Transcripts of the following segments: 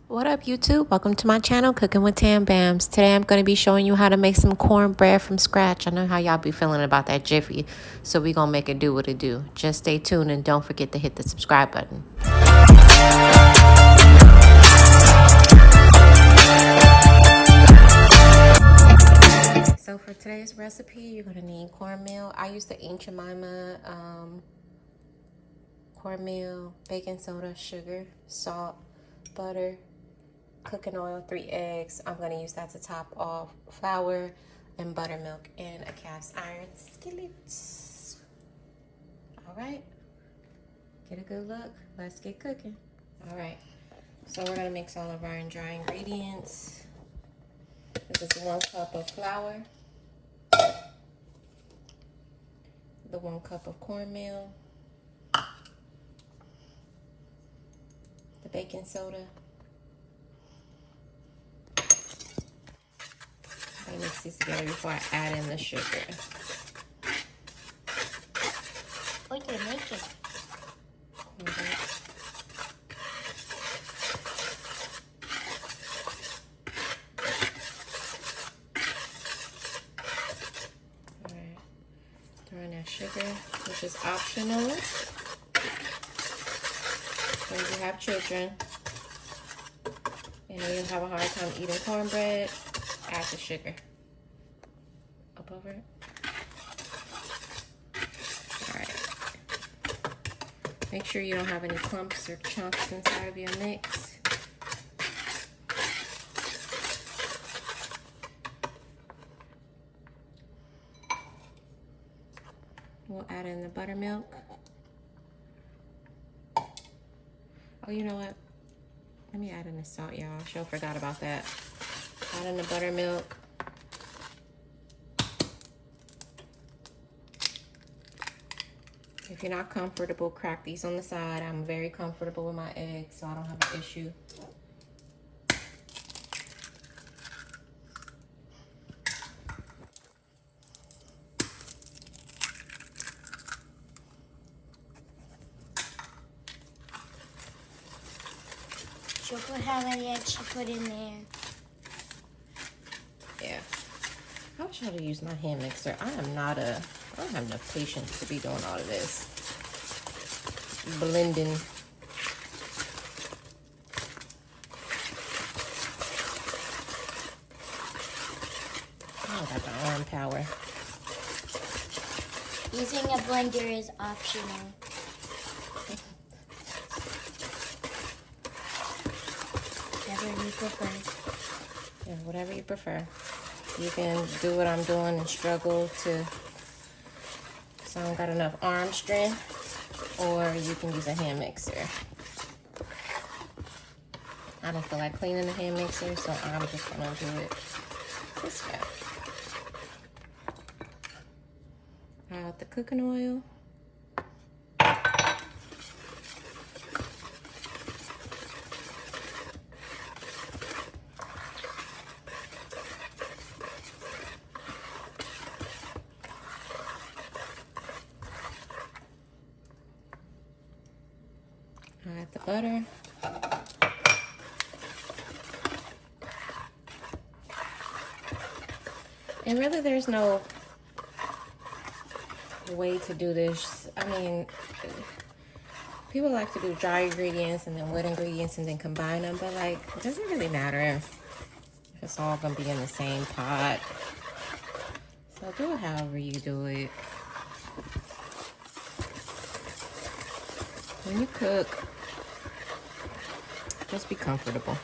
What up, YouTube? Welcome to my channel, Cooking with Tam Bams. Today I'm going to be showing you how to make some cornbread from scratch. I know how y'all be feeling about that jiffy, so we going to make it do what it do. Just stay tuned and don't forget to hit the subscribe button. So for today's recipe, you're going to need cornmeal. I use the Aunt Jemima cornmeal, baking soda, sugar, salt, butter, cooking oil, 3 eggs. I'm going to use that to top off, flour and buttermilk, and a cast iron skillet. All right, get a good look. Let's get cooking. All right, so we're going to mix all of our dry ingredients. This is 1 cup of flour, the 1 cup of cornmeal, the baking soda. I mix these together before I add in the sugar. What are you making? Alright, throw in that sugar, which is optional when you have children and you'll have a hard time eating cornbread. Add the sugar up over it. Alright. Make sure you don't have any clumps or chunks inside of your mix. We'll add in the buttermilk. Oh, you know what? Let me add in the salt, y'all. I sure forgot about that. Add in the buttermilk. If you're not comfortable, crack these on the side. I'm very comfortable with my eggs, so I don't have an issue. She'll put how many eggs she put in there. Yeah. I wish I would use my hand mixer. I don't have enough patience to be doing all of this. Blending. Oh, I got the arm power. Using a blender is optional. Whatever you prefer. Yeah, whatever you prefer. You can do what I'm doing and struggle to, so I don't got enough arm strength, or you can use a hand mixer. I don't feel like cleaning the hand mixer, so I'm just gonna do it this way. Add the cooking oil. Add the butter. And really there's no way to do this. I mean, people like to do dry ingredients and then wet ingredients and then combine them, but like, it doesn't really matter if it's all gonna be in the same pot. So do it however you do it. When you cook, just be comfortable.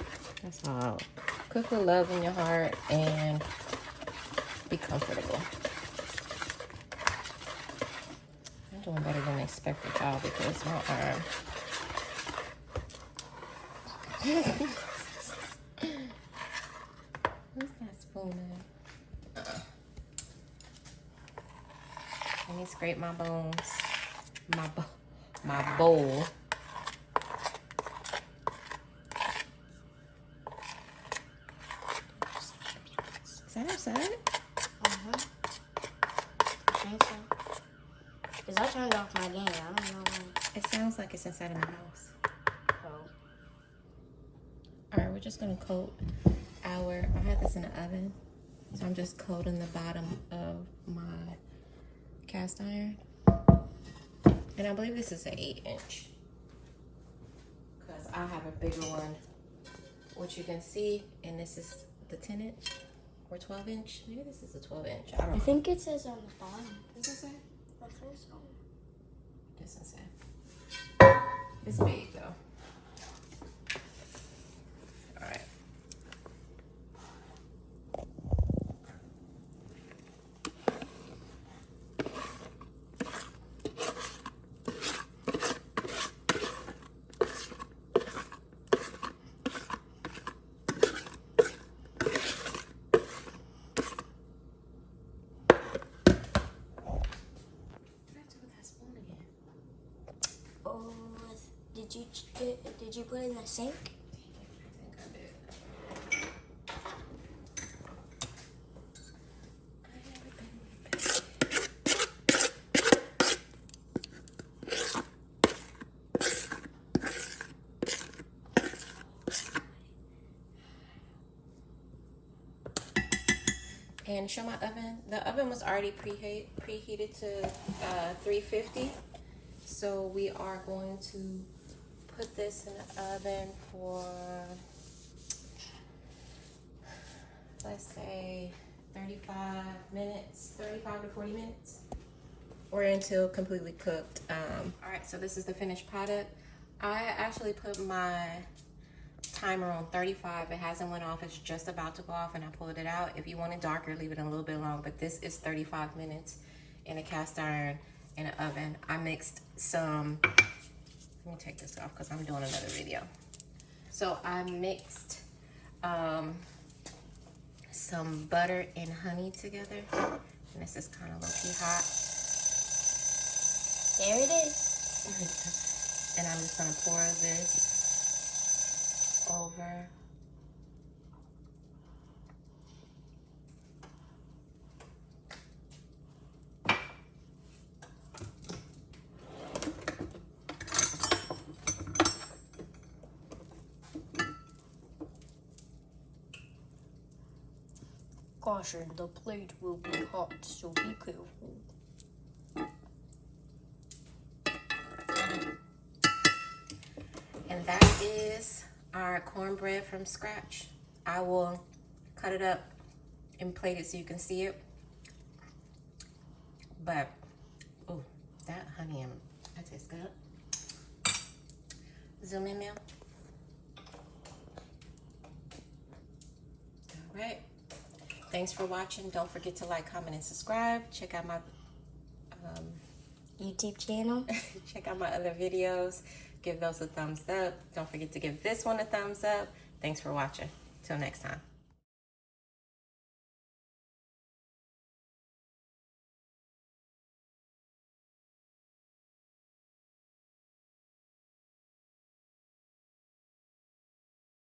That's all. Cook with love in your heart and be comfortable. I'm doing better than expected, y'all, because my arm. Where's that spoon at? Let me scrape my bones. My bowl. Is that outside? I think so. Because I turned off my game. I don't know when. It sounds like it's inside of my house. Oh. All right, we're just gonna coat our, I had this in the oven, so I'm just coating the bottom of my cast iron. And I believe this is an 8-inch, because I have a bigger one, which you can see, and this is the 10-inch or 12-inch. Maybe this is a 12-inch. I don't know. I think it says on the bottom. Does it say? I think so. Doesn't say. It's big though. All right. Oh, did you put it in the sink? I think I did. And show my oven. The oven was already preheated to 350. So we are going to put this in the oven for, let's say 35 minutes, 35 to 40 minutes, or until completely cooked. All right, so this is the finished product. I actually put my timer on 35. It hasn't went off. It's just about to go off, and I pulled it out. If you want it darker, leave it a little bit long, but this is 35 minutes in a cast iron in an oven. I mixed some, let me take this off because I'm doing another video. So I mixed some butter and honey together, and this is kind of low-key hot. There it is. And I'm just gonna pour this over. Caution, the plate will be hot, so be careful. And that is our cornbread from scratch. I will cut it up and plate it so you can see it. But, oh, that honey, that tastes good. Zoom in, ma'am. All right. Thanks for watching. Don't forget to like, comment, and subscribe. Check out my YouTube channel. check out my other videos. Give those a thumbs up. Don't forget to give this one a thumbs up. Thanks for watching. Till next time.